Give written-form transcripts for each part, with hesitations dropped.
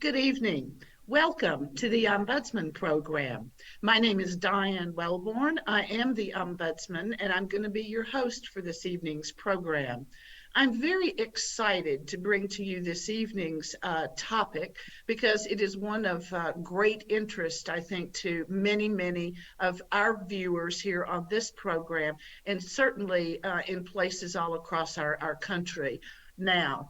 Good evening. Welcome to the Ombudsman program. My name is Diane Welborn. I am the Ombudsman, and I'm going to be your host for this evening's program. I'm very excited to bring to you this evening's topic because it is one of great interest, I think, to many of our viewers here on this program, and certainly in places all across our country. Now,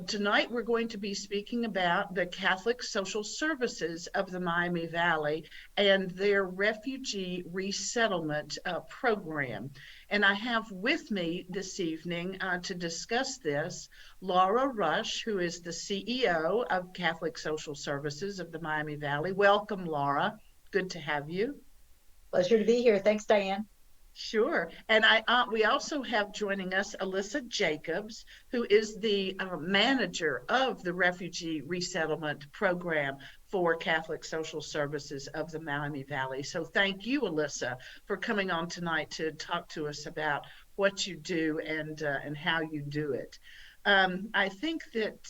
tonight we're going to be speaking about the Catholic Social Services of the Miami Valley and their Refugee Resettlement program. And I have with me this evening to discuss this, Roesch, who is the CEO of Catholic Social Services of the Miami Valley. Welcome, Laura. Good to have you. Pleasure to be here. Thanks, Diane. Sure. And we also have joining us Alyssa Jacobs, who is the manager of the Refugee Resettlement Program for Catholic Social Services of the Miami Valley. So thank you, Alyssa, for coming on tonight to talk to us about what you do and how you do it. I think that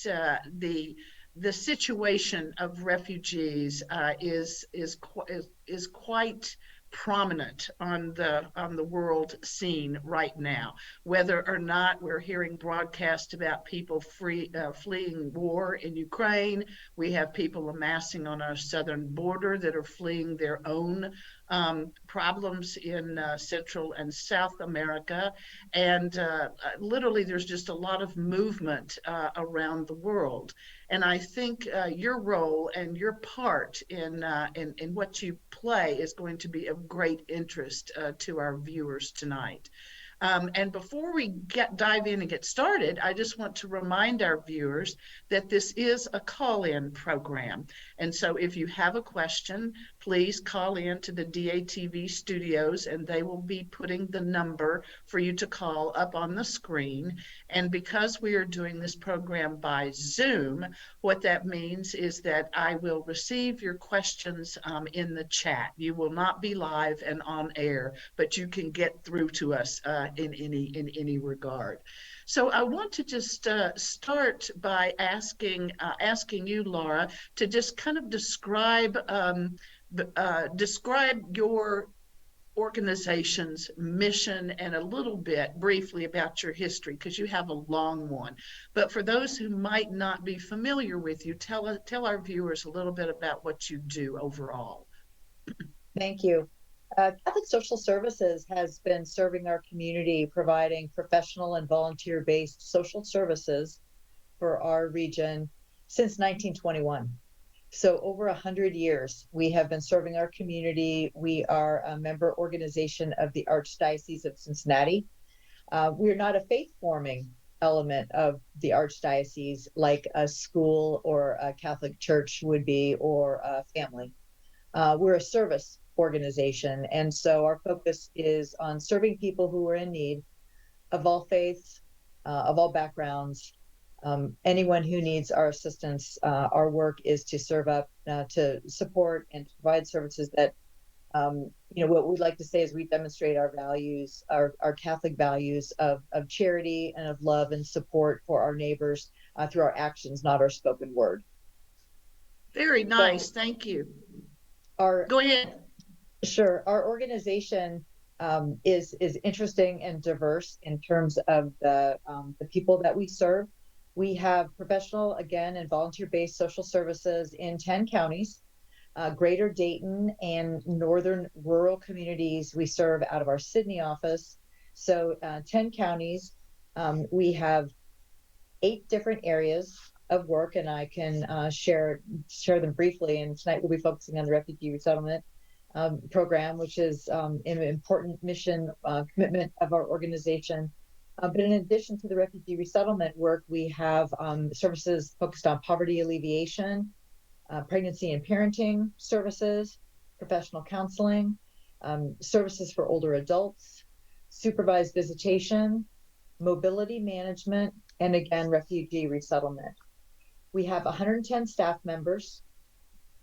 the situation of refugees is quite prominent on the world scene right now, whether or not we're hearing broadcast about people fleeing war in Ukraine. We have people amassing on our southern border that are fleeing their own problems in Central and South America, and literally there's just a lot of movement around the world. And I think your role and your part in what you play is going to be of great interest to our viewers tonight. And before we dive in and get started, I just want to remind our viewers that this is a call-in program. And so if you have a question, please call in to the DATV studios and they will be putting the number for you to call up on the screen. And because we are doing this program by Zoom, what that means is that I will receive your questions in the chat. You will not be live and on air, but you can get through to us in any regard. So I want to just start by asking you, Laura, to just kind of describe your organization's mission and a little bit briefly about your history, because you have a long one. But for those who might not be familiar with you, tell our viewers a little bit about what you do overall. Thank you. Catholic Social Services has been serving our community, providing professional and volunteer-based social services for our region since 1921. So over 100 years, we have been serving our community. We are a member organization of the Archdiocese of Cincinnati. We're not a faith-forming element of the Archdiocese like a school or a Catholic church would be, or a family. We're a service organization, and so our focus is on serving people who are in need, of all faiths, of all backgrounds, anyone who needs our assistance. Our work is to serve up, to support and to provide services that, what we'd like to say is we demonstrate our values, our Catholic values of charity and of love and support for our neighbors through our actions, not our spoken word. Very nice. So, thank you. Go ahead. Sure. Our organization is interesting and diverse in terms of the people that we serve. We have professional, again, and volunteer-based social services in 10 counties, Greater Dayton and northern rural communities we serve out of our Sydney office. So 10 counties. We have 8 different areas of work, and I can share them briefly. And tonight we'll be focusing on the Refugee Resettlement program, which is an important mission commitment of our organization. But in addition to the refugee resettlement work, we have services focused on poverty alleviation, pregnancy and parenting services, professional counseling, services for older adults, supervised visitation, mobility management, and again, refugee resettlement. We have 110 staff members,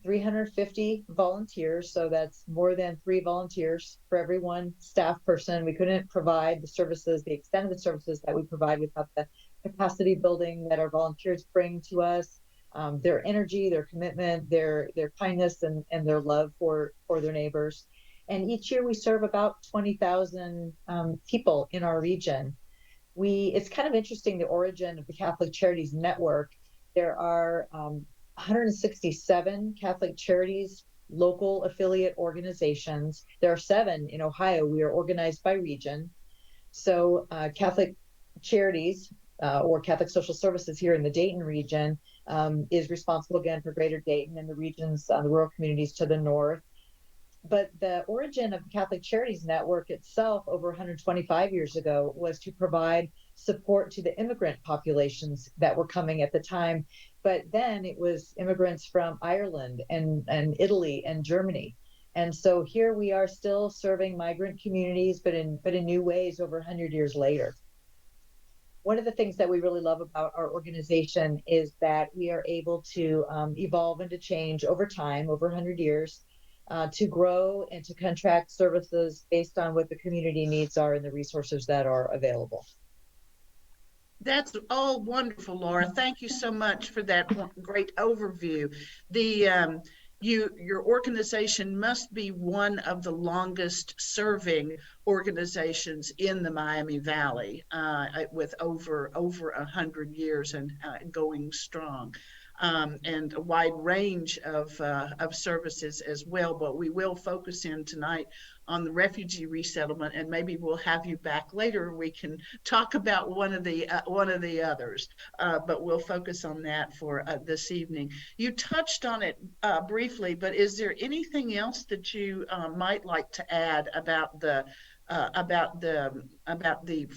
350 volunteers, so that's more than 3 volunteers for every 1 staff person. We couldn't provide the services, the extent of the services that we provide without the capacity building that our volunteers bring to us. their energy, their commitment, their kindness, and their love for their neighbors. And each year we serve about 20,000 people in our region. It's kind of interesting, the origin of the Catholic Charities Network. There are 167 Catholic Charities local affiliate organizations. There are 7 in Ohio. We are organized by region. So Catholic Charities or Catholic Social Services here in the Dayton region is responsible again for Greater Dayton and the regions, the rural communities to the north. But the origin of the Catholic Charities Network itself, over 125 years ago, was to provide support to the immigrant populations that were coming at the time. But then it was immigrants from Ireland and Italy and Germany. And so here we are still serving migrant communities, but in new ways over 100 years later. One of the things that we really love about our organization is that we are able to evolve and to change over time, over 100 years, to grow and to contract services based on what the community needs are and the resources that are available. That's all wonderful, Laura. Thank you so much for that great overview. The your organization must be one of the longest serving organizations in the Miami Valley, with over 100 years and going strong. And a wide range of services as well. But we will focus in tonight on the refugee resettlement, and maybe we'll have you back later. We can talk about one of the others, but we'll focus on that for this evening. You touched on it briefly, but is there anything else that you might like to add about the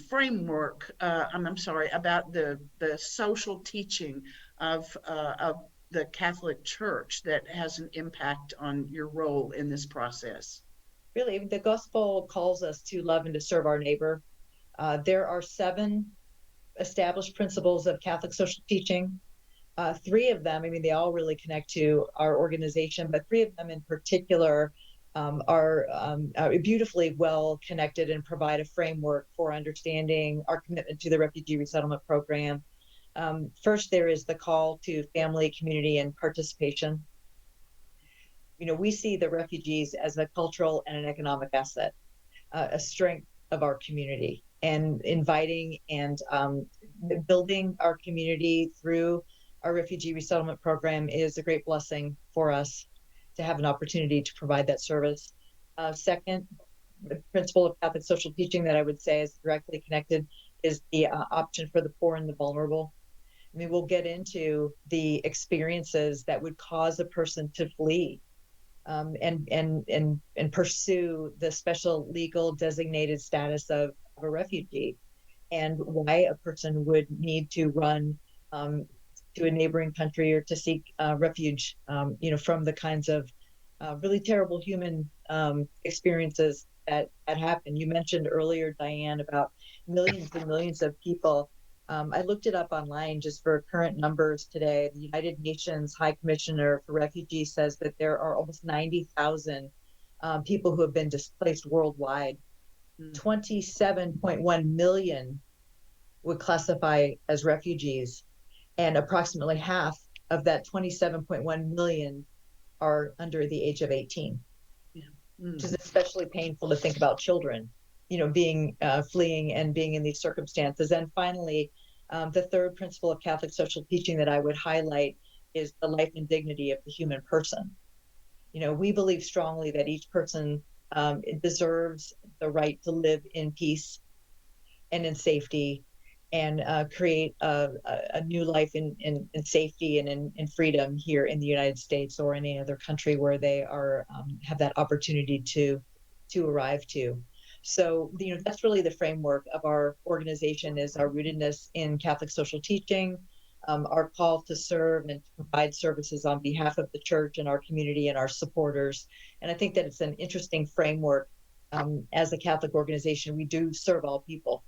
framework? I'm sorry, about the social teaching of the Catholic Church that has an impact on your role in this process? Really, the gospel calls us to love and to serve our neighbor. There are 7 established principles of Catholic social teaching. 3 of them, I mean, they all really connect to our organization, but 3 of them in particular are beautifully well connected and provide a framework for understanding our commitment to the refugee resettlement program. First, there is the call to family, community, and participation. You know, we see the refugees as a cultural and an economic asset, a strength of our community, and inviting and building our community through our refugee resettlement program is a great blessing for us to have an opportunity to provide that service. Second, the principle of Catholic social teaching that I would say is directly connected is the option for the poor and the vulnerable. I mean, we'll get into the experiences that would cause a person to flee and pursue the special legal designated status of a refugee, and why a person would need to run to a neighboring country or to seek refuge, from the kinds of really terrible human experiences that happen. You mentioned earlier, Diane, about millions and millions of people. I looked it up online just for current numbers today. The United Nations High Commissioner for Refugees says that there are almost 90,000 people who have been displaced worldwide. 27.1 million would classify as refugees, and approximately half of that 27.1 million are under the age of 18, which is especially painful to think about children, being fleeing and being in these circumstances. And finally, the third principle of Catholic social teaching that I would highlight is the life and dignity of the human person. We believe strongly that each person deserves the right to live in peace and in safety, and create a new life in safety and in freedom here in the United States or any other country where they are have that opportunity to arrive to. So, that's really the framework of our organization, is our rootedness in Catholic social teaching, our call to serve and to provide services on behalf of the church and our community and our supporters. And I think that it's an interesting framework. As a Catholic organization, we do serve all people.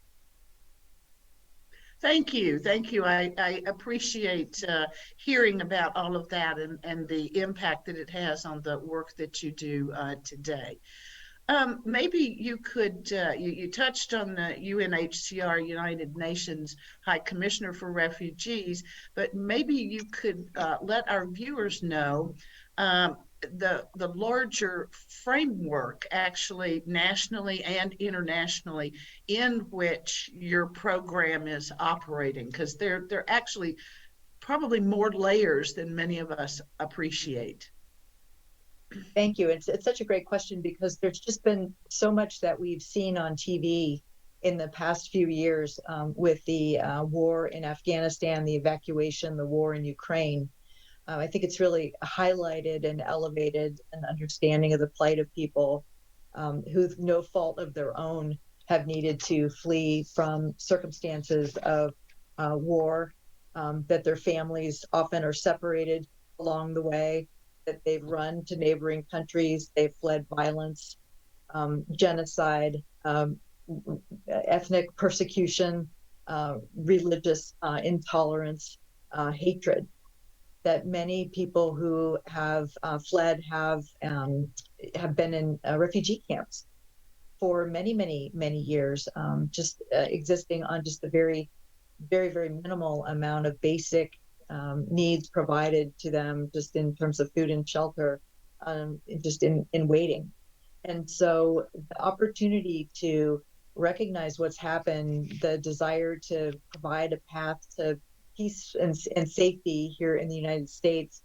Thank you. Thank you. I appreciate hearing about all of that and the impact that it has on the work that you do today. Maybe you could, you touched on the UNHCR, United Nations High Commissioner for Refugees, but maybe you could let our viewers know the larger framework, actually nationally and internationally, in which your program is operating, because they're actually probably more layers than many of us appreciate. Thank you. It's such a great question because there's just been so much that we've seen on TV in the past few years with the war in Afghanistan, the evacuation, the war in Ukraine. I think it's really highlighted and elevated an understanding of the plight of people who, no fault of their own, have needed to flee from circumstances of war, that their families often are separated along the way, that they've run to neighboring countries, they've fled violence, genocide, ethnic persecution, religious intolerance, hatred. That many people who have fled have been in refugee camps for many years, just existing on just a very minimal amount of basic needs provided to them, just in terms of food and shelter, just in waiting. And so the opportunity to recognize what's happened, the desire to provide a path to peace and safety here in the United States,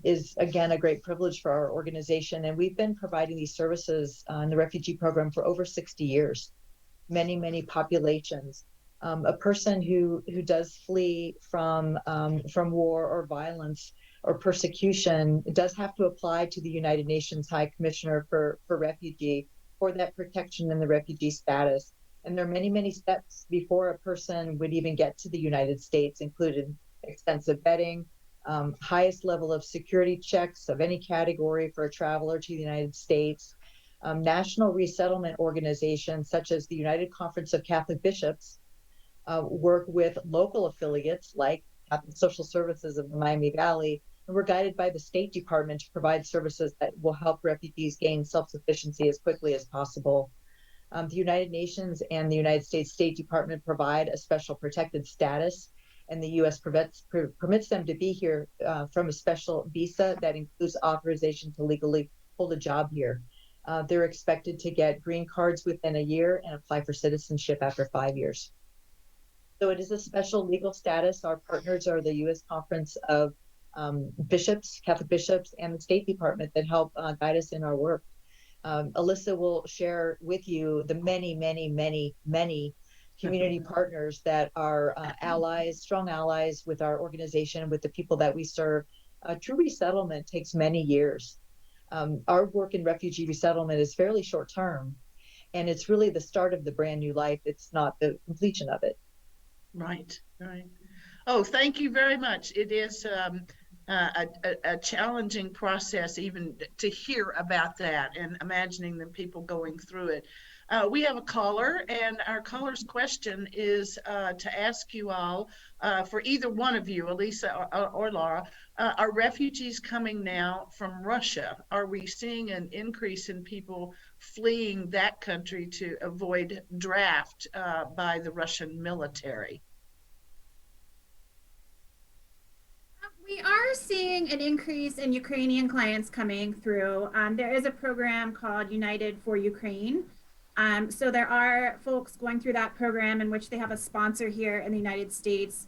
is again a great privilege for our organization. And we've been providing these services in the refugee program for over 60 years, many populations. A person who does flee from war or violence or persecution does have to apply to the United Nations High Commissioner for Refugee for that protection in the refugee status. And there are many steps before a person would even get to the United States, including extensive vetting, highest level of security checks of any category for a traveler to the United States. National resettlement organizations such as the United Conference of Catholic Bishops work with local affiliates like Catholic Social Services of the Miami Valley, and we're guided by the State Department to provide services that will help refugees gain self-sufficiency as quickly as possible. The United Nations and the United States State Department provide a special protected status, and the U.S. permits them to be here from a special visa that includes authorization to legally hold a job here. They're expected to get green cards within a year and apply for citizenship after 5 years. So it is a special legal status. Our partners are the U.S. Conference of Bishops, Catholic Bishops, and the State Department that help guide us in our work. Alyssa will share with you the many community partners that are allies, strong allies with our organization, with the people that we serve. True resettlement takes many years. Our work in refugee resettlement is fairly short term, and it's really the start of the brand new life. It's not the completion of it. Right. Oh, thank you very much. It is a challenging process even to hear about that, and imagining the people going through it. We have a caller, and our caller's question is to ask you all, for either one of you, Alyssa or Laura, are refugees coming now from Russia? Are we seeing an increase in people fleeing that country to avoid draft by the Russian military? We are seeing an increase in Ukrainian clients coming through. There is a program called United for Ukraine. So there are folks going through that program in which they have a sponsor here in the United States.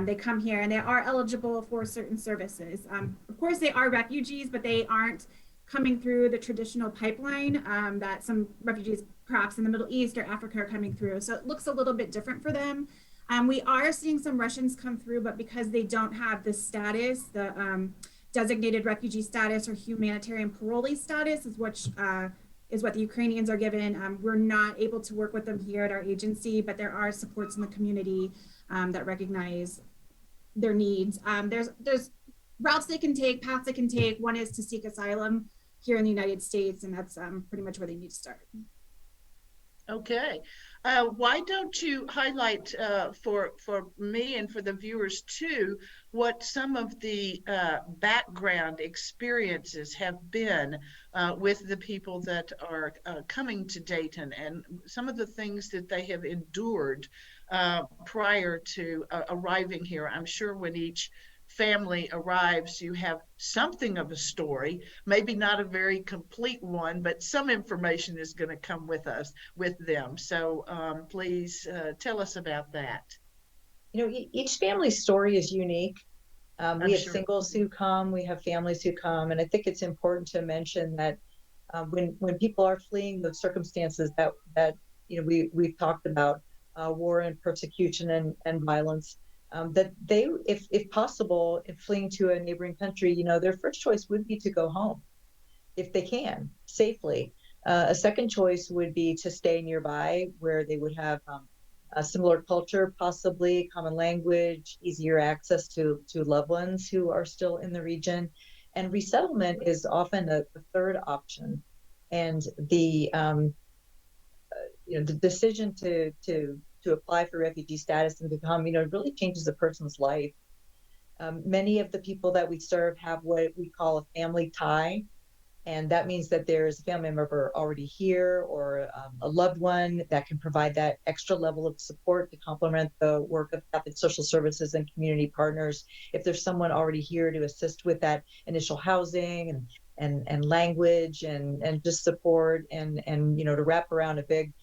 They come here and they are eligible for certain services. Of course, they are refugees, but they aren't coming through the traditional pipeline that some refugees perhaps in the Middle East or Africa are coming through. So it looks a little bit different for them. We are seeing some Russians come through, but because they don't have the status, the designated refugee status or humanitarian parolee status is what the Ukrainians are given. We're not able to work with them here at our agency, but there are supports in the community that recognize their needs. There's routes they can take, paths they can take. One is to seek asylum here in the United States, and that's pretty much where they need to start. Okay. Why don't you highlight for me and for the viewers too what some of the background experiences have been with the people that are coming to Dayton and some of the things that they have endured prior to arriving here. I'm sure when each family arrives, you have something of a story, maybe not a very complete one, but some information is going to come with us, with them. So please tell us about that. You know, each family's story is unique. We I'm have sure. singles who come, we have families who come, and I think it's important to mention that when people are fleeing the circumstances that you know we've talked about, war and persecution and violence, that they, if possible, if fleeing to a neighboring country, you know, their first choice would be to go home if they can safely. A second choice would be to stay nearby where they would have a similar culture, possibly common language, easier access to loved ones who are still in the region. And resettlement is often a third option. And the decision to apply for refugee status and become, you know, really changes a person's life. Many of the people that we serve have what we call a family tie, and that means that there's a family member already here or a loved one that can provide that extra level of support to complement the work of Catholic social services and community partners. If there's someone already here to assist with that initial housing and language and just support and you know, to wrap around a big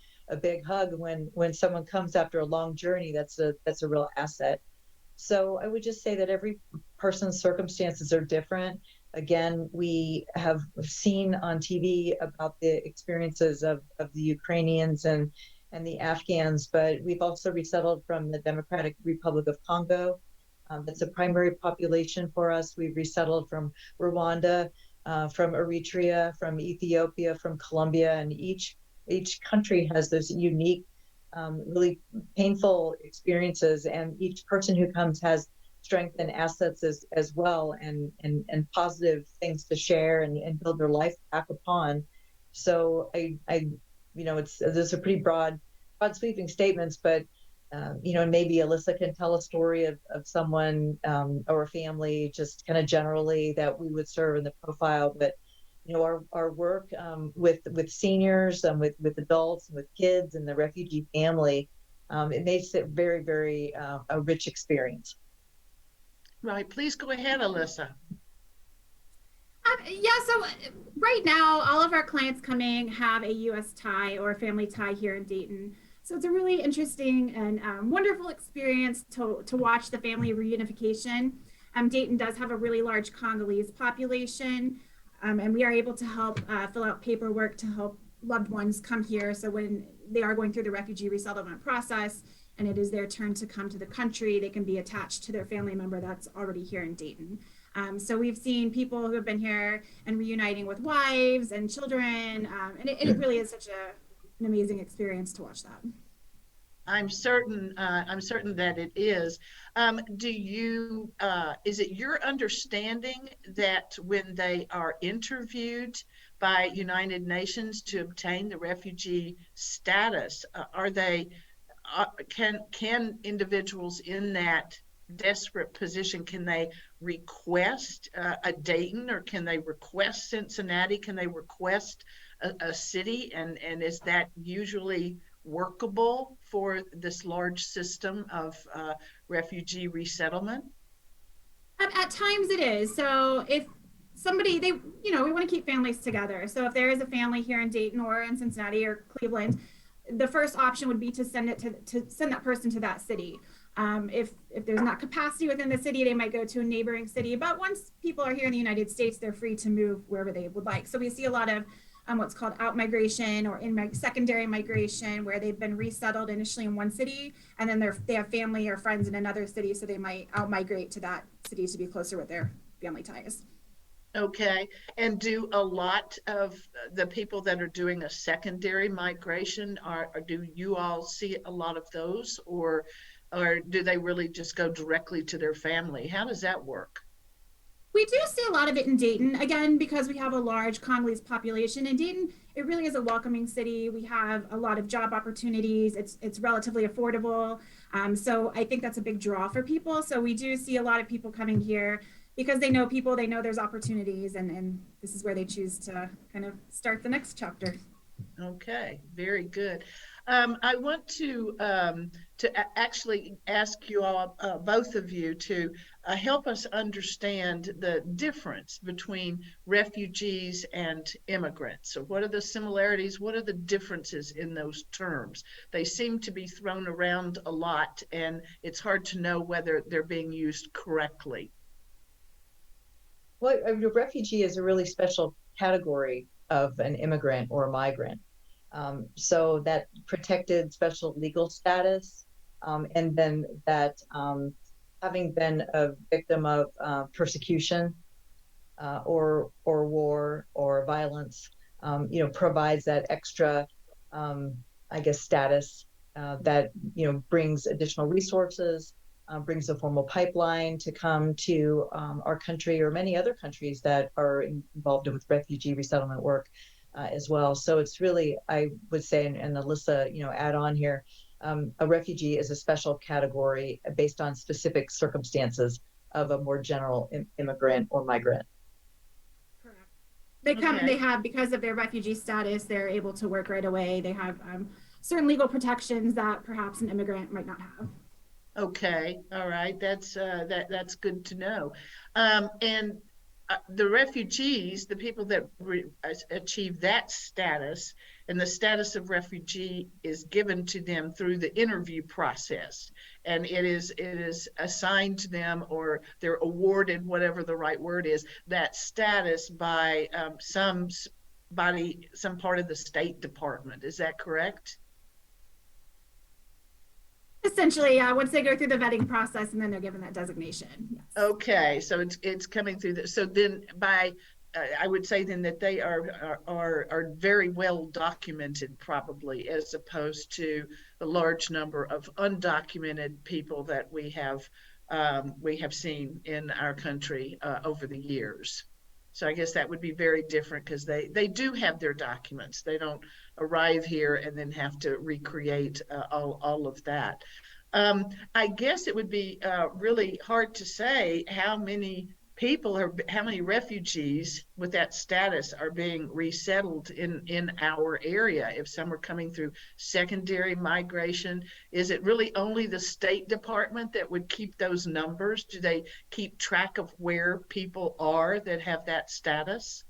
hug when someone comes after a long journey, that's a real asset. So I would just say that every person's circumstances are different. Again, we have seen on TV about the experiences of the Ukrainians and the Afghans, but we've also resettled from the Democratic Republic of Congo. That's a primary population for us. We've resettled from Rwanda, from Eritrea, from Ethiopia, from Colombia, and each country has those unique, really painful experiences, and each person who comes has strength and assets as well, and positive things to share and build their life back upon. So I you know, those are pretty broad sweeping statements, but you know, maybe Alyssa can tell a story of someone or a family just kind of generally that we would serve in the profile. But you know, our work with seniors and with adults and with kids and the refugee family, it makes it very, very a rich experience. Right. Please go ahead, Alyssa. Yeah, so right now, all of our clients coming have a U.S. tie or a family tie here in Dayton. So it's a really interesting and wonderful experience to watch the family reunification. Dayton does have a really large Congolese population, and we are able to help fill out paperwork to help loved ones come here. So when they are going through the refugee resettlement process and it is their turn to come to the country, they can be attached to their family member that's already here in Dayton. So we've seen people who have been here and reuniting with wives and children, and it really is such an amazing experience to watch that. I'm certain that it is. Is it your understanding that when they are interviewed by United Nations to obtain the refugee status, can individuals in that desperate position, can they request a Dayton, or can they request Cincinnati? Can they request a city? And is that usually workable for this large system of refugee resettlement? At times it is. So if somebody, we want to keep families together. So if there is a family here in Dayton or in Cincinnati or Cleveland, the first option would be to send that person to that city. If there's not capacity within the city, they might go to a neighboring city. But once people are here in the United States, they're free to move wherever they would like. So we see a lot of what's called out migration or secondary migration, where they've been resettled initially in one city, and then they have family or friends in another city, so they might out migrate to that city to be closer with their family ties. Okay. And do a lot of the people that are doing a secondary migration, or do you all see a lot of those, or do they really just go directly to their family? How does that work? We do see a lot of it in Dayton, again, because we have a large Congolese population. In Dayton, it really is a welcoming city. We have a lot of job opportunities. It's relatively affordable. So I think that's a big draw for people. So we do see a lot of people coming here because they know people, they know there's opportunities, and this is where they choose to kind of start the next chapter. Okay, very good. I want to actually ask you all, both of you, to help us understand the difference between refugees and immigrants. So, what are the similarities? What are the differences in those terms? They seem to be thrown around a lot, and it's hard to know whether they're being used correctly. Well, a refugee is a really special category of an immigrant or a migrant. So that protected special legal status, and then that having been a victim of persecution or war or violence, provides that extra, I guess, status that brings additional resources, brings a formal pipeline to come to our country or many other countries that are involved with refugee resettlement work as well. So it's really, I would say, and Alyssa, add on here, a refugee is a special category based on specific circumstances of a more general immigrant or migrant. Correct. They come and Okay. they have, because of their refugee status, they're able to work right away. They have certain legal protections that perhaps an immigrant might not have. Okay, all right. That's good to know. And the refugees, the people that achieve that status, and the status of refugee is given to them through the interview process, and it is assigned to them, or they're awarded, whatever the right word is, that status by some part of the State Department. Is that correct? Essentially, yeah, once they go through the vetting process and then they're given that designation. Yes. Okay, so it's coming through so then I would say then that they are very well documented, probably, as opposed to the large number of undocumented people that we have seen in our country over the years. So I guess that would be very different, because they do have their documents. They don't arrive here and then have to recreate all of that. I guess it would be really hard to say how many how many refugees with that status are being resettled in our area. If some are coming through secondary migration, is it really only the State Department that would keep those numbers? Do they keep track of where people are that have that status?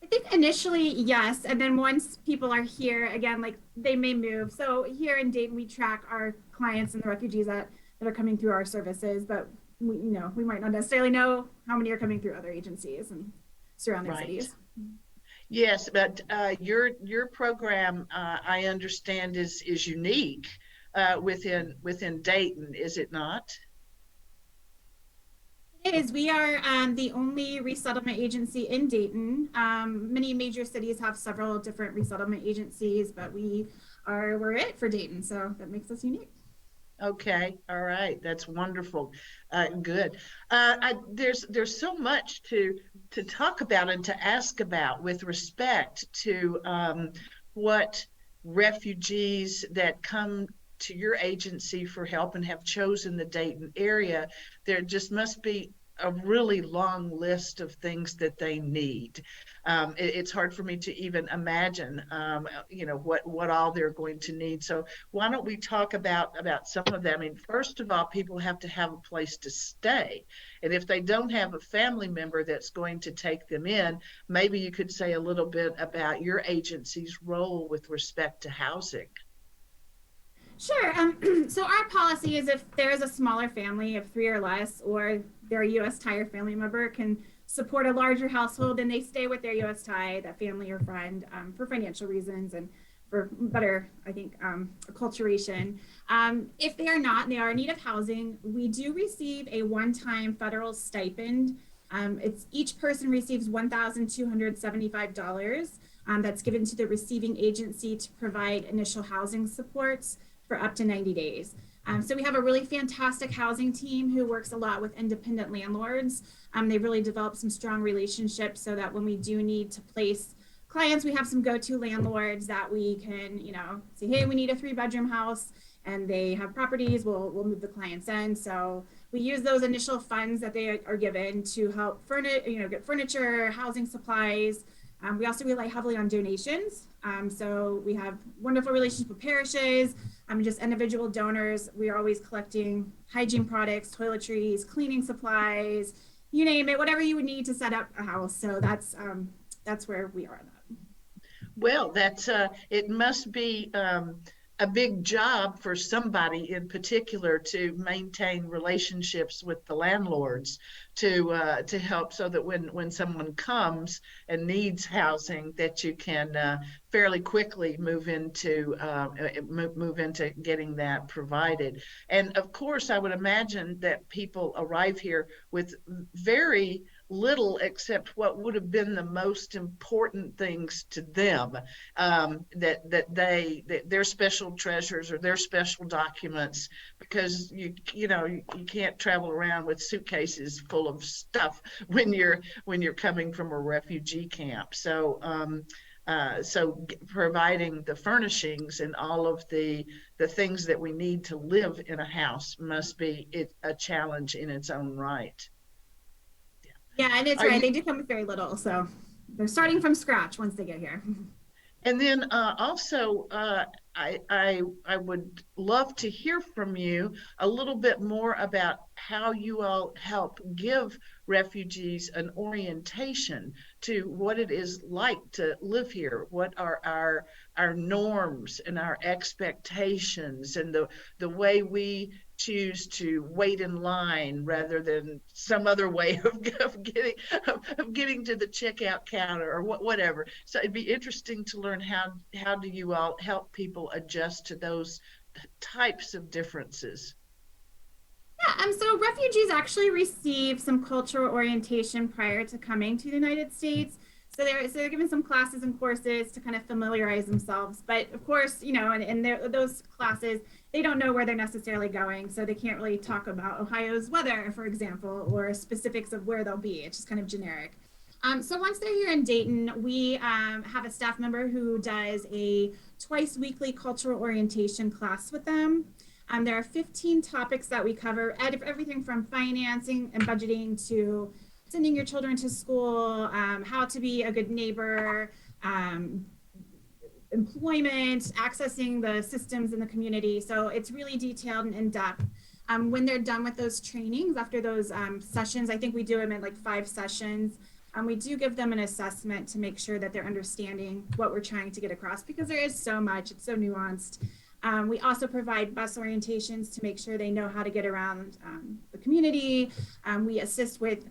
I think initially, yes. And then once people are here, again, like they may move. So here in Dayton, we track our clients and the refugees that are coming through our services, but we might not necessarily know how many are coming through other agencies and surrounding Right. cities. Yes, but your program, I understand, is unique within Dayton, is it not? It is. We are the only resettlement agency in Dayton. Many major cities have several different resettlement agencies, but we're it for Dayton, so that makes us unique. Okay, all right, that's wonderful. Good. There's so much to talk about and to ask about with respect to what refugees that come to your agency for help and have chosen the Dayton area. There just must be a really long list of things that they need. It's hard for me to even imagine, what all they're going to need. So why don't we talk about some of them? I mean, first of all, people have to have a place to stay. And if they don't have a family member that's going to take them in, maybe you could say a little bit about your agency's role with respect to housing. Sure. So our policy is if there is a smaller family of 3 or less, or their U.S. tie or family member can support a larger household, then they stay with their U.S. tie, that family or friend, for financial reasons and for better, I think, acculturation. If they are not, and they are in need of housing, we do receive a one-time federal stipend. It's each person receives $1,275. That's given to the receiving agency to provide initial housing supports for up to 90 days. So we have a really fantastic housing team who works a lot with independent landlords. They've really developed some strong relationships so that when we do need to place clients, we have some go-to landlords that we can, say, hey, we need a 3-bedroom house, and they have properties. We'll move the clients in. So we use those initial funds that they are given to help get furniture, housing supplies. We also rely heavily on donations. So we have wonderful relationships with parishes, just individual donors. We are always collecting hygiene products, toiletries, cleaning supplies, you name it, whatever you would need to set up a house. So that's where we are on that. Well, it must be a big job for somebody in particular to maintain relationships with the landlords to help so that when someone comes and needs housing, that you can fairly quickly move into getting that provided. And of course, I would imagine that people arrive here with very little except what would have been the most important things to them, that their special treasures or their special documents, because you can't travel around with suitcases full of stuff when you're coming from a refugee camp. So providing the furnishings and all of the things that we need to live in a house must be a challenge in its own right. Yeah, and it's Are right. you, They do come with very little, so they're starting from scratch once they get here. and then also, I would love to hear from you a little bit more about how you all help give refugees an orientation to what it is like to live here. What are our norms and our expectations, and the way we choose to wait in line rather than some other way of getting to the checkout counter or whatever. So it'd be interesting to learn how do you all help people adjust to those types of differences. Yeah, so refugees actually receive some cultural orientation prior to coming to the United States. So they're given some classes and courses to kind of familiarize themselves. But of course, in those classes, they don't know where they're necessarily going. So they can't really talk about Ohio's weather, for example, or specifics of where they'll be. It's just kind of generic. So once they're here in Dayton, we have a staff member who does a twice weekly cultural orientation class with them. There are 15 topics that we cover, everything from financing and budgeting to sending your children to school, how to be a good neighbor, employment, accessing the systems in the community. So it's really detailed and in-depth. When they're done with those trainings, after those sessions, I think we do them in like 5 sessions. We do give them an assessment to make sure that they're understanding what we're trying to get across, because there is so much, it's so nuanced. We also provide bus orientations to make sure they know how to get around the community. We assist with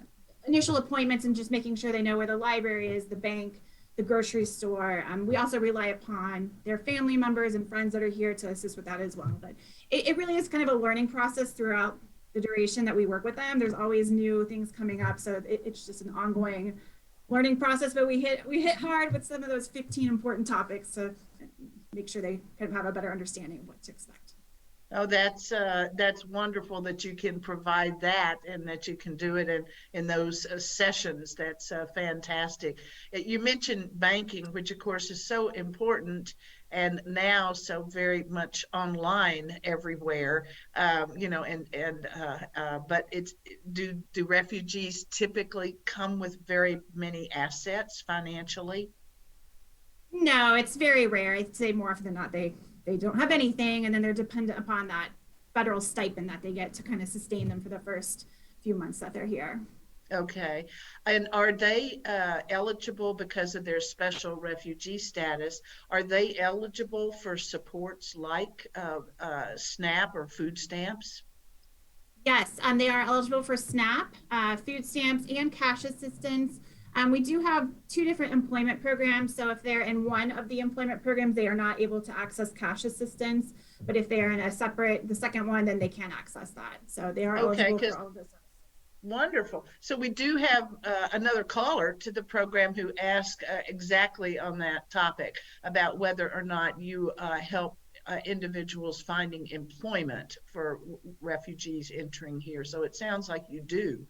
initial appointments and just making sure they know where the library is, the bank, the grocery store. We also rely upon their family members and friends that are here to assist with that as well. But it really is kind of a learning process throughout the duration that we work with them. There's always new things coming up. So it's just an ongoing learning process, but we hit hard with some of those 15 important topics to make sure they kind of have a better understanding of what to expect. Oh, that's wonderful that you can provide that and that you can do it in those sessions. That's fantastic. You mentioned banking, which of course is so important and now so very much online everywhere. But do refugees typically come with very many assets financially? No, it's very rare. I'd say more often than not, they don't have anything, and then they're dependent upon that federal stipend that they get to kind of sustain them for the first few months that they're here. Okay. And are they eligible because of their special refugee status? Are they eligible for supports like SNAP or food stamps? Yes, they are eligible for SNAP, food stamps, and cash assistance. We do have 2 different employment programs. So if they're in one of the employment programs, they are not able to access cash assistance. But if they are in the second one, then they can access that. So they are eligible for all of those. Wonderful. So we do have another caller to the program who asked exactly on that topic about whether or not you help individuals finding employment for refugees entering here. So it sounds like you do.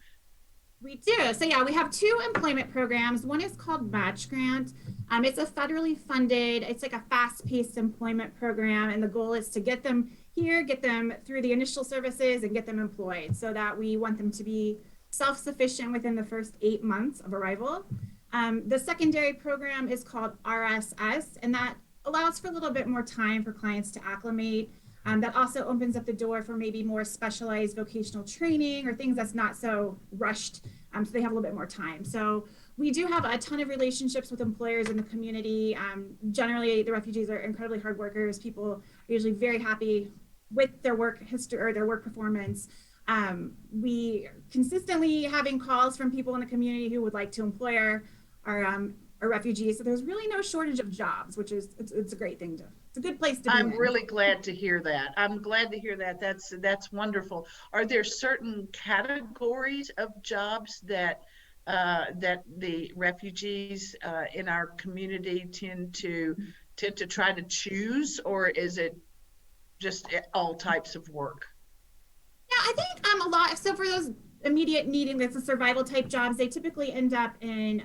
We do. So yeah, we have two employment programs. One is called Match Grant. It's a federally funded, it's like a fast-paced employment program. And the goal is to get them here, get them through the initial services and get them employed so that we want them to be self-sufficient within the first 8 months of arrival. The secondary program is called RSS, and that allows for a little bit more time for clients to acclimate. That also opens up the door for maybe more specialized vocational training or things that's not so rushed, so they have a little bit more time. So we do have a ton of relationships with employers in the community. Generally, the refugees are incredibly hard workers. People are usually very happy with their work history or their work performance. We consistently having calls from people in the community who would like to employ our refugees. So there's really no shortage of jobs, which is it's a great thing to. It's a good place to be. I'm really glad to hear that. I'm glad to hear that. That's wonderful. Are there certain categories of jobs that that the refugees in our community tend to try to choose, or is it just all types of work? Yeah, I think a lot. So for those immediate needing, that's a survival type jobs, they typically end up in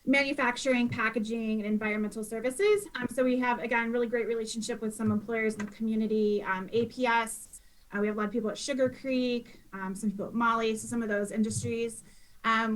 manufacturing, packaging, and environmental services. So we have, again, really great relationship with some employers in the community. APS, we have a lot of people at Sugar Creek, some people at Molly, so some of those industries.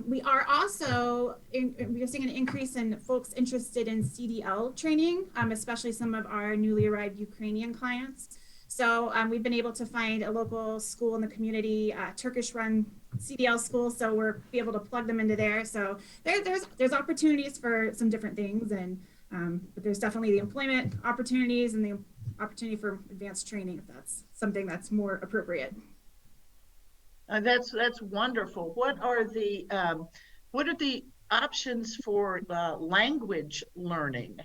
We are also, we're seeing an increase in folks interested in CDL training, especially some of our newly arrived Ukrainian clients. So we've been able to find a local school in the community, Turkish-run CDL school, so we're be able to plug them into there. So there's opportunities for some different things, and but there's definitely the employment opportunities and the opportunity for advanced training if that's something that's more appropriate. That's wonderful. What are the options for language learning?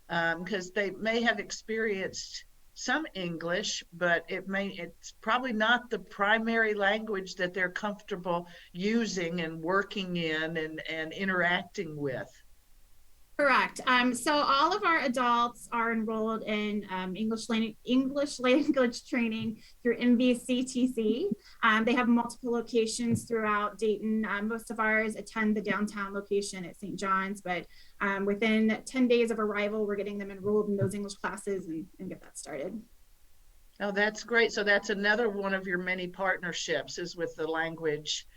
Because they may have experienced some English, but it's probably not the primary language that they're comfortable using and working in and interacting with. Correct. So all of our adults are enrolled in English language training through MVCTC. They have multiple locations throughout Dayton. Most of ours attend the downtown location at St. John's, but within 10 days of arrival, we're getting them enrolled in those English classes and get that started. Oh, that's great. So that's another one of your many partnerships is with the language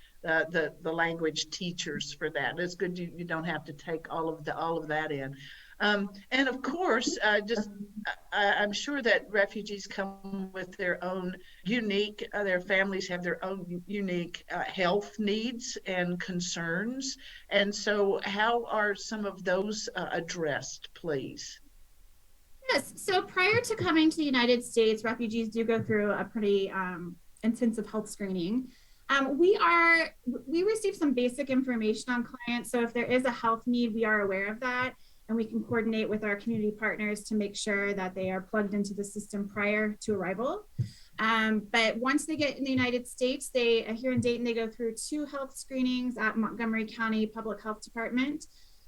language teachers for that. It's good you don't have to take all of that in. And of course, I'm sure that refugees come with their own unique, their families have their own unique health needs and concerns. And so how are some of those addressed, please? Yes, so prior to coming to the United States, refugees do go through a pretty intensive health screening. We receive some basic information on clients. So if there is a health need, we are aware of that, and we can coordinate with our community partners to make sure that they are plugged into the system prior to arrival. But once they get in the United States, here in Dayton, they go through 2 health screenings at Montgomery County Public Health Department.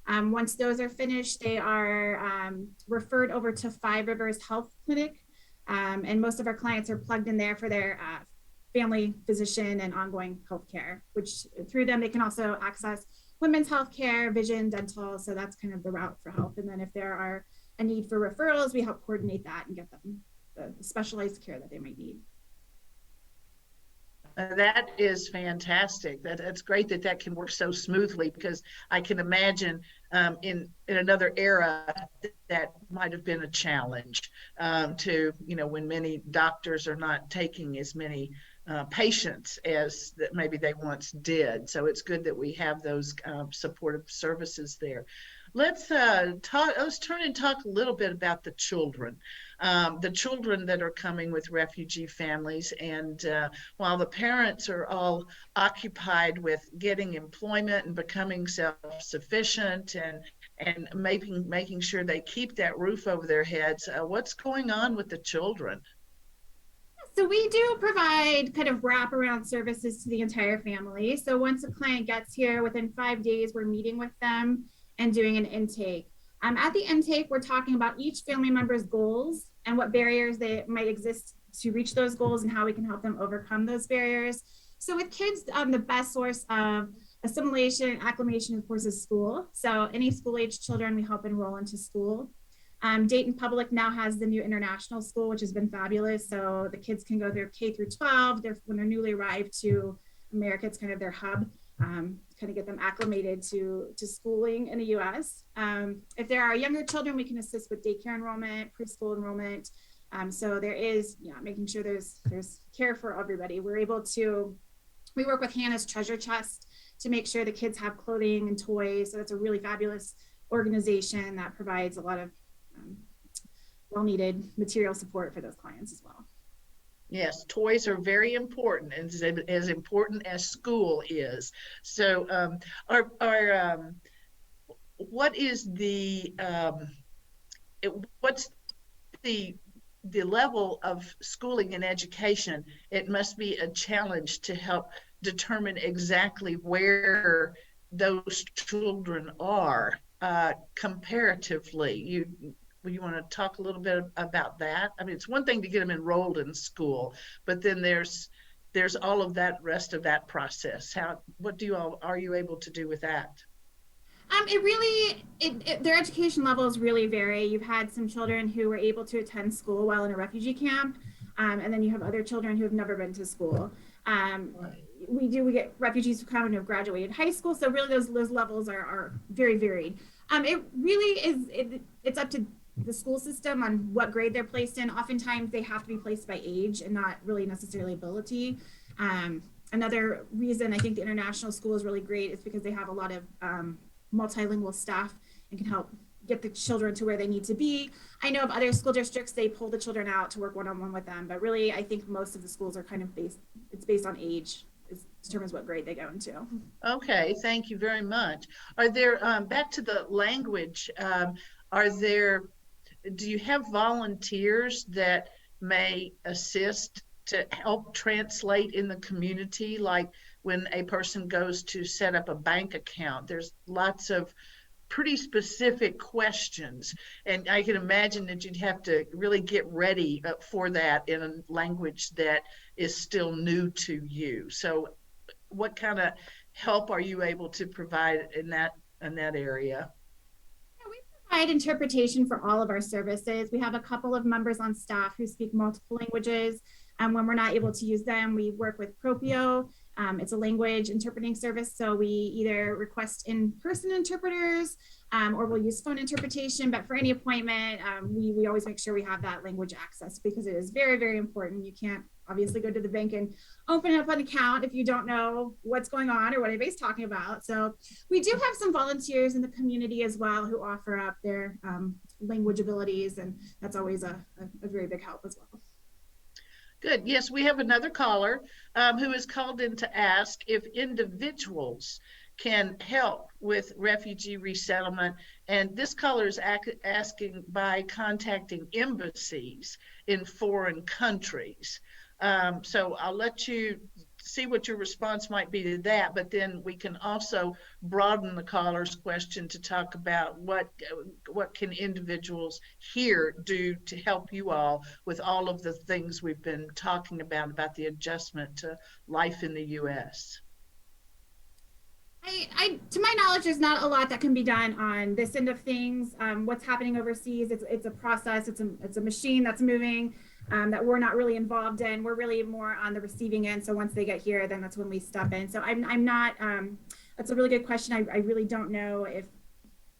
Once those are finished, they are referred over to Five Rivers Health Clinic, and most of our clients are plugged in there for their family physician and ongoing health care, which through them they can also access women's health care, vision, dental. So that's kind of the route for health. And then if there are a need for referrals, we help coordinate that and get them the specialized care that they might need. That is fantastic. That's great that can work so smoothly, because I can imagine in another era that might have been a challenge to, when many doctors are not taking as many patients as that maybe they once did. So it's good that we have those supportive services there. Let's turn and talk a little bit about the children that are coming with refugee families. And while the parents are all occupied with getting employment and becoming self-sufficient and making sure they keep that roof over their heads, what's going on with the children? So we do provide kind of wraparound services to the entire family. So once a client gets here, within 5 days, we're meeting with them and doing an intake. At the intake, we're talking about each family member's goals and what barriers they might exist to reach those goals and how we can help them overcome those barriers. So with kids, the best source of assimilation, acclimation, of course, is school. So any school-age children we help enroll into school. Dayton Public now has the new international school, which has been fabulous. So the kids can go through K through 12. When they're newly arrived to America, it's kind of their hub, kind of get them acclimated to schooling in the US. If there are younger children, we can assist with daycare enrollment, preschool enrollment. So there is, making sure there's care for everybody. We work with Hannah's Treasure Chest to make sure the kids have clothing and toys. So it's a really fabulous organization that provides a lot of well-needed material support for those clients as well. Yes, toys are very important, and as important as school is. So, what is what's the level of schooling and education? It must be a challenge to help determine exactly where those children are comparatively. You want to talk a little bit about that? I mean, it's one thing to get them enrolled in school, but then there's all of that rest of that process. What are you able to do with that? Their education levels really vary. You've had some children who were able to attend school while in a refugee camp, and then you have other children who have never been to school. We get refugees who come and have graduated high school, so really those levels are very varied. It really is, it's up to the school system on what grade they're placed in. Oftentimes they have to be placed by age and not really necessarily ability. Another reason I think the international school is really great is because they have a lot of multilingual staff and can help get the children to where they need to be. I know of other school districts, they pull the children out to work one-on-one with them, but really I think most of the schools are kind of based on age. It determines what grade they go into. Okay, thank you very much. Are there, back to the language, do you have volunteers that may assist to help translate in the community? Like when a person goes to set up a bank account, there's lots of pretty specific questions. And I can imagine that you'd have to really get ready for that in a language that is still new to you. So what kind of help are you able to provide in that area? We provide interpretation for all of our services. We have a couple of members on staff who speak multiple languages. When we're not able to use them, we work with Propio. It's a language interpreting service. So we either request in-person interpreters or we'll use phone interpretation. But for any appointment, we always make sure we have that language access because it is very, very important. You can't obviously go to the bank and open up an account if you don't know what's going on or what anybody's talking about. So we do have some volunteers in the community as well who offer up their language abilities, and that's always a very big help as well. Good. Yes, we have another caller who has called in to ask if individuals can help with refugee resettlement. And this caller is asking by contacting embassies in foreign countries. So I'll let you see what your response might be to that, but then we can also broaden the caller's question to talk about what can individuals here do to help you all with all of the things we've been talking about the adjustment to life in the U.S. To my knowledge, there's not a lot that can be done on this end of things. What's happening overseas, it's a process, it's a machine that's moving that we're not really involved in. We're really more on the receiving end. So once they get here, then that's when we step in. So I'm not, that's a really good question. I really don't know if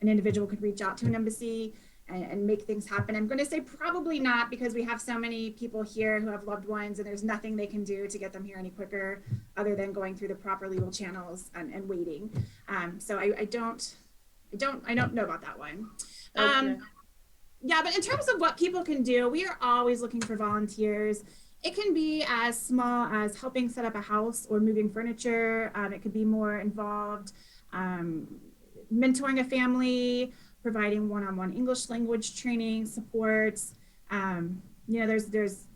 an individual could reach out to an embassy and make things happen. I'm going to say probably not, because we have so many people here who have loved ones and there's nothing they can do to get them here any quicker other than going through the proper legal channels and waiting. So I don't know about that one. Okay. Yeah, but in terms of what people can do, we are always looking for volunteers. It can be as small as helping set up a house or moving furniture. It could be more involved, mentoring a family, providing one-on-one English language training, supports. There's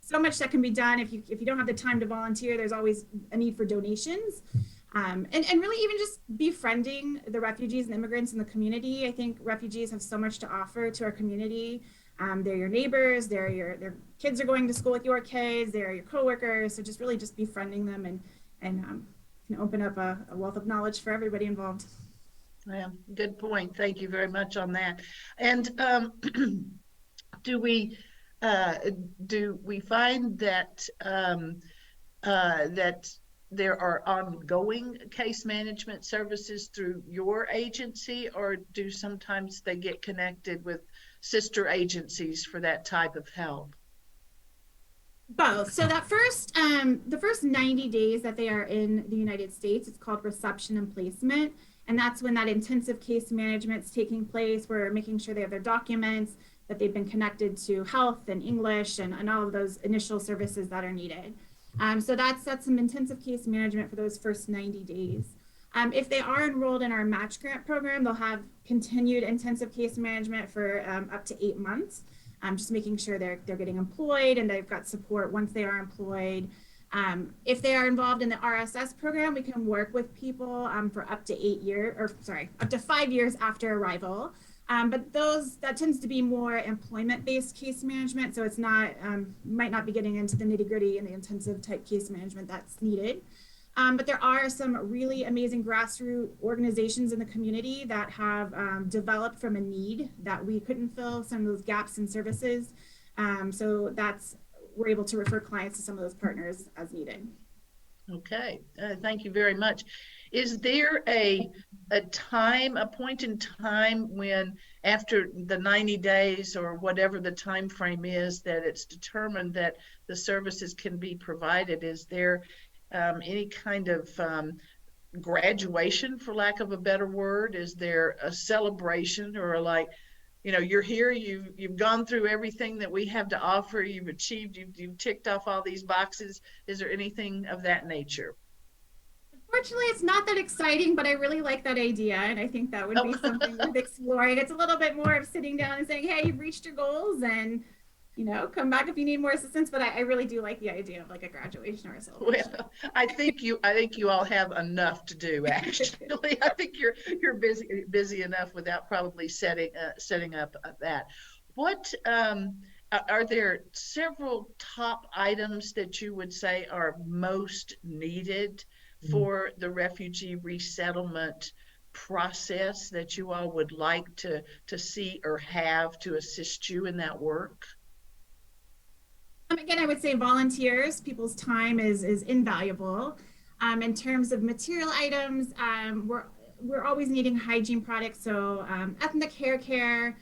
so much that can be done. If you don't have the time to volunteer, there's always a need for donations. And really even just befriending the refugees and immigrants in the community. I think refugees have so much to offer to our community. They're your neighbors, their kids are going to school with your kids, they're your coworkers. So just really just befriending them and can open up a wealth of knowledge for everybody involved. Yeah, good point. Thank you very much on that. And do we do we find that that there are ongoing case management services through your agency, or do sometimes they get connected with sister agencies for that type of help? Both. So that the first 90 days that they are in the United States, it's called reception and placement. And that's when that intensive case management is taking place. We're making sure they have their documents, that they've been connected to health and English and all of those initial services that are needed. So that's some intensive case management for those first 90 days. If they are enrolled in our match grant program, they'll have continued intensive case management for up to 8 months. Just making sure they're getting employed and they've got support once they are employed. If they are involved in the RSS program, we can work with people for up to 8 years, or sorry, up to 5 years after arrival. But that tends to be more employment-based case management, so it's not might not be getting into the nitty-gritty and the intensive type case management that's needed. But there are some really amazing grassroots organizations in the community that have developed from a need that we couldn't fill some of those gaps in services. So we're able to refer clients to some of those partners as needed. Okay, thank you very much. Is there a point in time when, after the 90 days or whatever the time frame is, that it's determined that the services can be provided? Is there any kind of graduation, for lack of a better word? Is there a celebration, or like, you're here, you've gone through everything that we have to offer, you've achieved, you've ticked off all these boxes? Is there anything of that nature? Unfortunately, it's not that exciting, but I really like that idea, and I think that would be something worth exploring. It's a little bit more of sitting down and saying, hey, you've reached your goals, and come back if you need more assistance. But I really do like the idea of like a graduation or a celebration. Well, I think you all have enough to do, actually. I think you're busy enough without probably setting up that. What are there several top items that you would say are most needed for the refugee resettlement process that you all would like to see or have to assist you in that work? Again, I would say volunteers. People's time is invaluable. In terms of material items, we're always needing hygiene products, so ethnic hair care,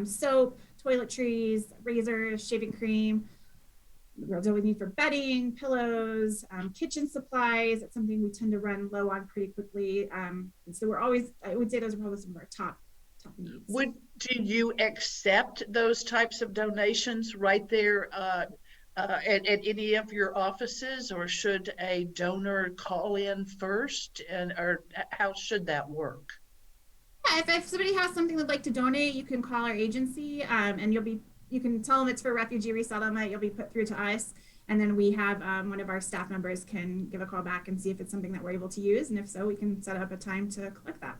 soap, toiletries, razors, shaving cream. We're always need for bedding, pillows, kitchen supplies. It's something we tend to run low on pretty quickly. And so I would say those are probably some of our top needs. Do you accept those types of donations right there at any of your offices, or should a donor call in first, or how should that work? Yeah, if somebody has something they'd like to donate, you can call our agency, and you can tell them it's for refugee resettlement. You'll be put through to us, and then we have one of our staff members can give a call back and see if it's something that we're able to use, and if so, we can set up a time to collect that.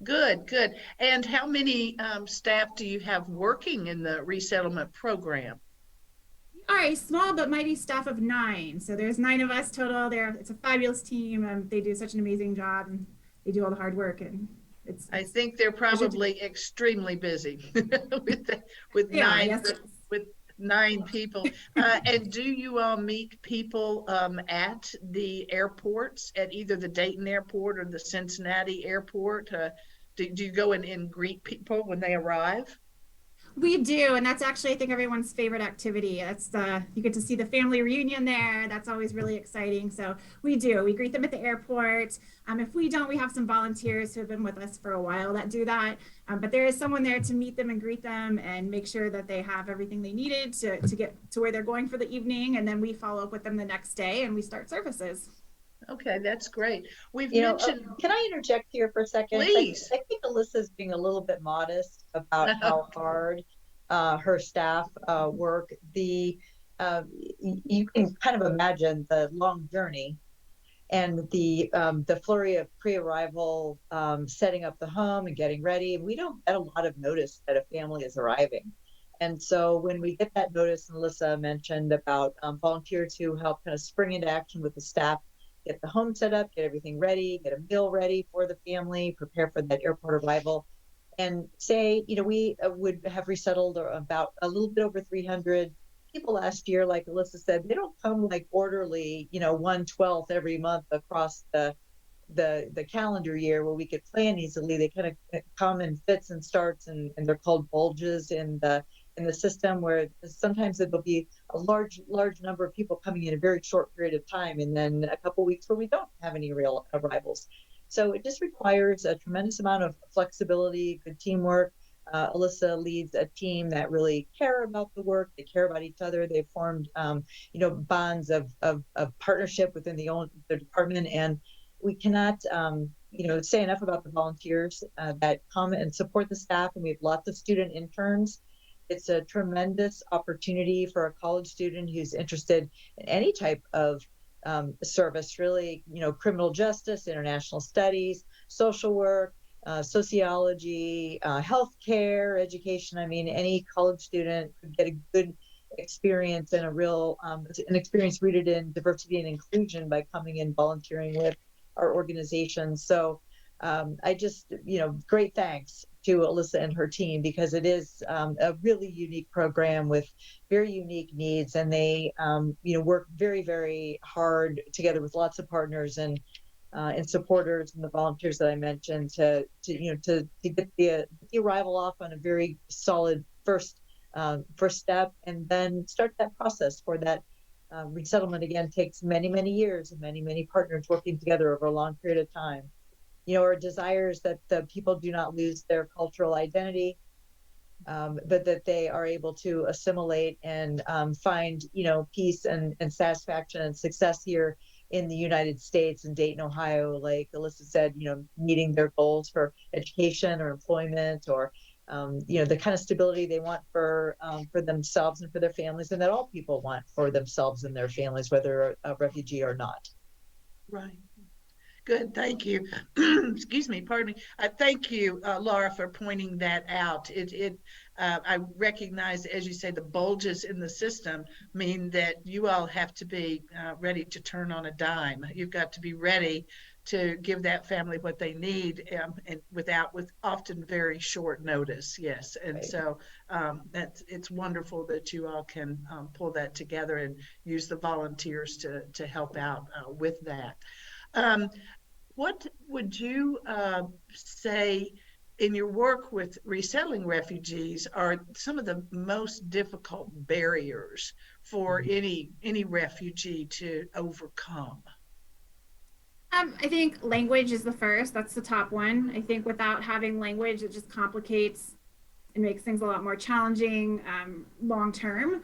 Good. And how many staff do you have working in the resettlement program? We are a small but mighty staff of 9. So there's 9 of us total. It's a fabulous team. They do such an amazing job, and they do all the hard work. And I think they're probably extremely busy with nine people. And do you all meet people at the airports, at either the Dayton airport or the Cincinnati airport? Do you go and greet people when they arrive? We do, and that's actually, I think, everyone's favorite activity. You get to see the family reunion there. That's always really exciting. So we greet them at the airport. If we don't, we have some volunteers who have been with us for a while that do that. But there is someone there to meet them and greet them and make sure that they have everything they needed to get to where they're going for the evening. And then we follow up with them the next day and we start services. Okay, that's great. Can I interject here for a second? Please. I think Alyssa's being a little bit modest about how hard her staff work. You can kind of imagine the long journey and the flurry of pre-arrival, setting up the home and getting ready. We don't get a lot of notice that a family is arriving. And so when we get that notice, and Alyssa mentioned about volunteers who help kind of spring into action with the staff, get the home set up, get everything ready, get a meal ready for the family, prepare for that airport arrival. And say, we would have resettled about a little bit over 300 people last year. Like Alyssa said, they don't come like orderly, 1/12 every month across the calendar year where we could plan easily. They kind of come in fits and starts, and they're called bulges in the system, where sometimes there'll be a large number of people coming in a very short period of time, and then a couple of weeks where we don't have any real arrivals. So it just requires a tremendous amount of flexibility, good teamwork. Alyssa leads a team that really care about the work. They care about each other. They've formed, bonds of partnership within the department. And we cannot, say enough about the volunteers that come and support the staff. And we have lots of student interns. It's a tremendous opportunity for a college student who's interested in any type of service, really, criminal justice, international studies, social work, sociology, healthcare, education. I mean, any college student could get a good experience and an experience rooted in diversity and inclusion by coming and volunteering with our organization. So I just, great thanks to Alyssa and her team, because it is a really unique program with very unique needs, and they, work very, very hard together with lots of partners and supporters and the volunteers that I mentioned to get the arrival off on a very solid first step, and then start that process for that resettlement. Again, takes many, many years and many, many partners working together over a long period of time. Our desires that the people do not lose their cultural identity, but that they are able to assimilate and find, peace and satisfaction and success here in the United States, in Dayton, Ohio. Like Alyssa said, meeting their goals for education or employment, or the kind of stability they want for themselves and for their families, and that all people want for themselves and their families, whether a refugee or not. Right. Good, thank you. Excuse me, pardon me. Thank you, Laura, for pointing that out. I recognize, as you say, the bulges in the system mean that you all have to be ready to turn on a dime. You've got to be ready to give that family what they need, and with often very short notice. Yes, and Right. so it's wonderful that you all can pull that together and use the volunteers to help out with that. What would you say in your work with resettling refugees are some of the most difficult barriers for any refugee to overcome? I think language is the first. That's the top one. I think without having language, it just complicates and makes things a lot more challenging long term.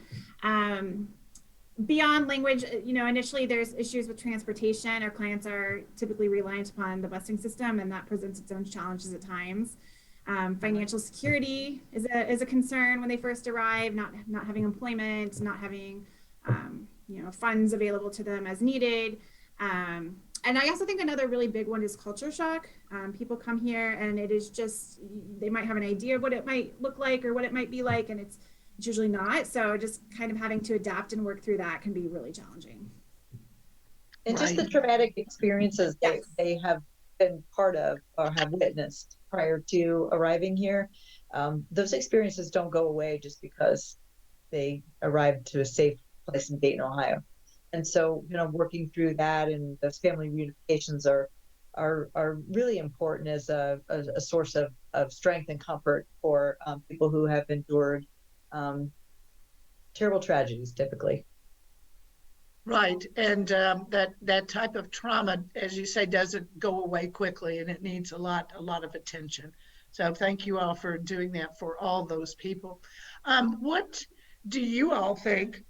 Beyond language, initially there's issues with transportation. Our clients are typically reliant upon the busing system, and that presents its own challenges at times. Financial security is a concern when they first arrive, not having employment, not having funds available to them as needed. And I also think another really big one is culture shock. People come here and it is just, they might have an idea of what it might look like or what it might be like, and it's usually not. So just kind of having to adapt and work through that can be really challenging. And just the traumatic experiences they have been part of or have witnessed prior to arriving here. Those experiences don't go away just because they arrived to a safe place in Dayton, Ohio. And so, working through that, and those family reunifications are really important as a source of strength and comfort for people who have endured terrible tragedies, typically. Right, and that type of trauma, as you say, doesn't go away quickly, and it needs a lot of attention. So thank you all for doing that for all those people. What do you all think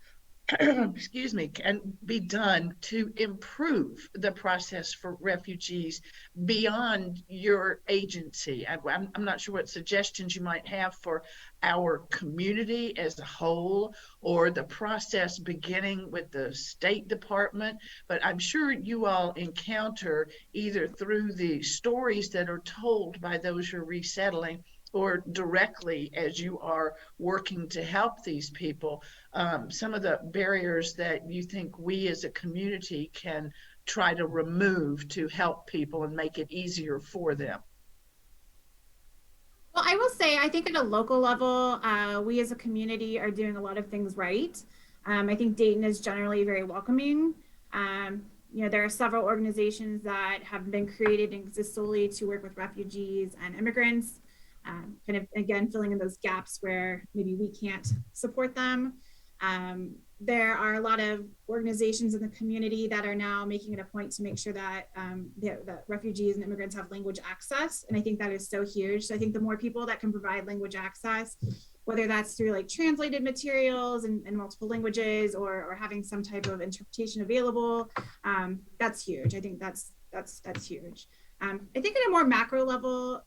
excuse me, can be done to improve the process for refugees beyond your agency? I'm not sure what suggestions you might have for our community as a whole, or the process beginning with the State Department, but I'm sure you all encounter, either through the stories that are told by those you're resettling or directly as you are working to help these people, some of the barriers that you think we as a community can try to remove to help people and make it easier for them. Well, I will say, I think at a local level, we as a community are doing a lot of things right. I think Dayton is generally very welcoming. There are several organizations that have been created and exist solely to work with refugees and immigrants, kind of, again, filling in those gaps where maybe we can't support them. There are a lot of organizations in the community that are now making it a point to make sure that that refugees and immigrants have language access. And I think that is so huge. So I think the more people that can provide language access, whether that's through like translated materials in multiple languages, or having some type of interpretation available, that's huge. I think that's huge. I think at a more macro level,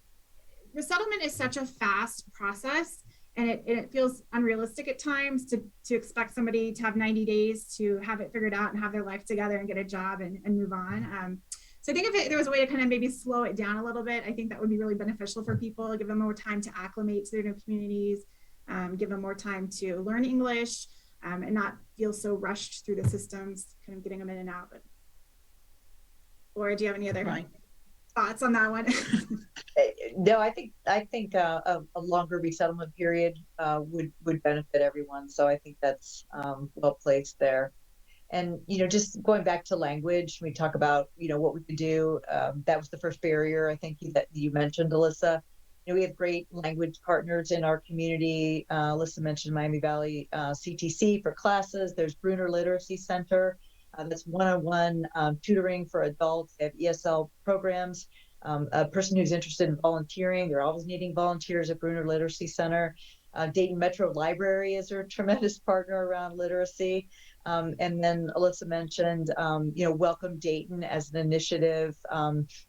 resettlement is such a fast process, and it feels unrealistic at times to expect somebody to have 90 days to have it figured out and have their life together and get a job and move on. So I think if there was a way to kind of maybe slow it down a little bit, I think that would be really beneficial for people, give them more time to acclimate to their new communities, give them more time to learn English, and not feel so rushed through the systems, kind of getting them in and out. Or do you have any other thoughts on that one? No, I think a longer resettlement period would benefit everyone. So I think that's well placed there. And just going back to language, we talk about what we could do. That was the first barrier I think that you mentioned, Alyssa. We have great language partners in our community. Alyssa mentioned Miami Valley CTC for classes. There's Bruner Literacy Center. That's one-on-one tutoring for adults. They have ESL programs. A person who's interested in volunteering, they're always needing volunteers at Bruner Literacy Center. Dayton Metro Library is a tremendous partner around literacy. And then Alyssa mentioned, Welcome Dayton as an initiative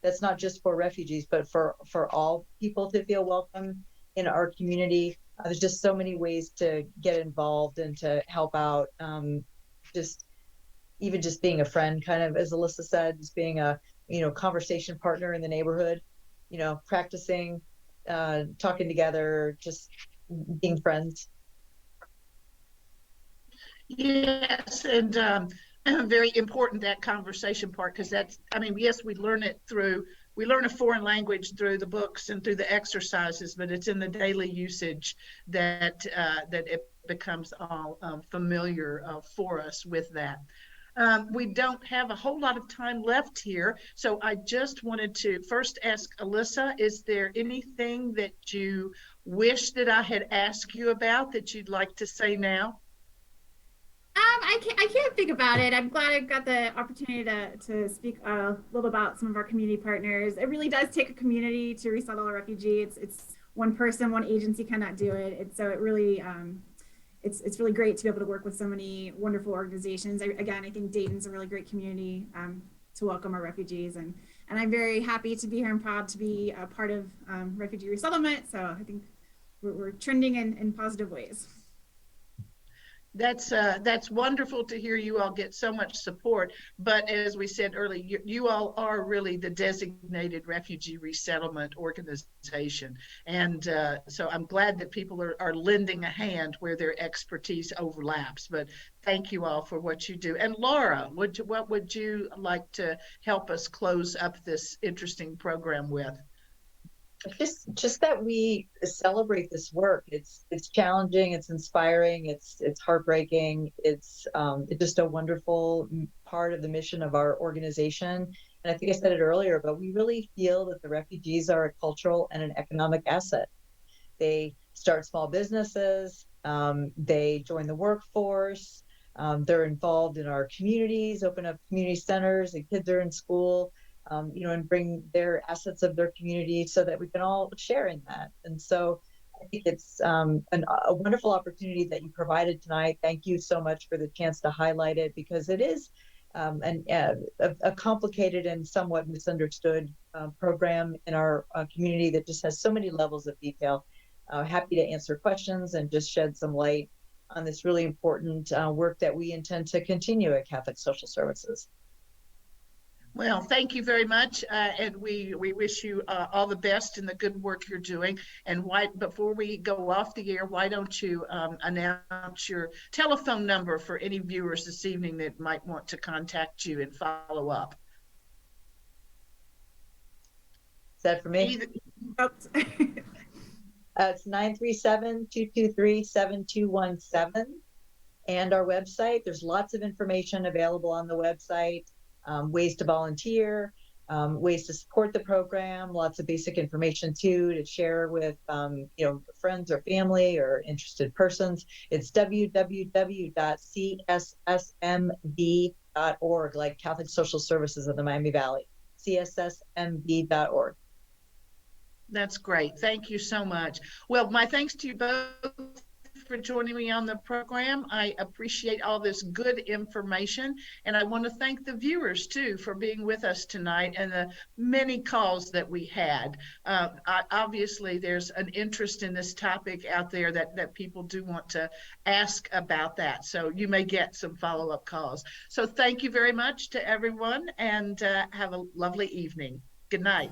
that's not just for refugees, but for all people to feel welcome in our community. There's just so many ways to get involved and to help out. Even just being a friend, kind of, as Alyssa said, just being a conversation partner in the neighborhood, practicing, talking together, just being friends. Yes, and very important, that conversation part, because yes, we learn a foreign language through the books and through the exercises, but it's in the daily usage that it becomes all familiar for us with that. We don't have a whole lot of time left here, so I just wanted to first ask Alyssa, is there anything that you wish that I had asked you about that you'd like to say now? I can't think about it. I'm glad I got the opportunity to speak a little about some of our community partners. It really does take a community to resettle a refugee. It's one person, one agency cannot do it. So it really, it's really great to be able to work with so many wonderful organizations. I think Dayton's a really great community to welcome our refugees, and I'm very happy to be here and proud to be a part of refugee resettlement. So I think we're trending in positive ways. That's wonderful to hear you all get so much support. But as we said earlier, you all are really the designated refugee resettlement organization. And so I'm glad that people are lending a hand where their expertise overlaps. But thank you all for what you do. And Laura, what would you like to help us close up this interesting program with? Just that we celebrate this work. It's challenging, it's inspiring, it's heartbreaking, it's just a wonderful part of the mission of our organization. And I think I said it earlier, but we really feel that the refugees are a cultural and an economic asset. They start small businesses, they join the workforce, they're involved in our communities, open up community centers, and kids are in school. And bring their assets of their community so that we can all share in that. And so I think it's a wonderful opportunity that you provided tonight. Thank you so much for the chance to highlight it, because it is a complicated and somewhat misunderstood program in our community that just has so many levels of detail. Happy to answer questions and just shed some light on this really important work that we intend to continue at Catholic Social Services. Well, thank you very much, and we wish you all the best in the good work you're doing. And before we go off the air, why don't you announce your telephone number for any viewers this evening that might want to contact you and follow up? Is that for me? It's 937-223-7217. And our website, there's lots of information available on the website, ways to volunteer, ways to support the program, lots of basic information too, to share with friends or family or interested persons. It's www.cssmb.org, like Catholic Social Services of the Miami Valley, cssmb.org. That's great. Thank you so much. Well, my thanks to you both for joining me on the program. I appreciate all this good information, and I want to thank the viewers too for being with us tonight and the many calls that we had. Obviously, there's an interest in this topic out there that people do want to ask about that, so you may get some follow-up calls. So thank you very much to everyone, and have a lovely evening. Good night.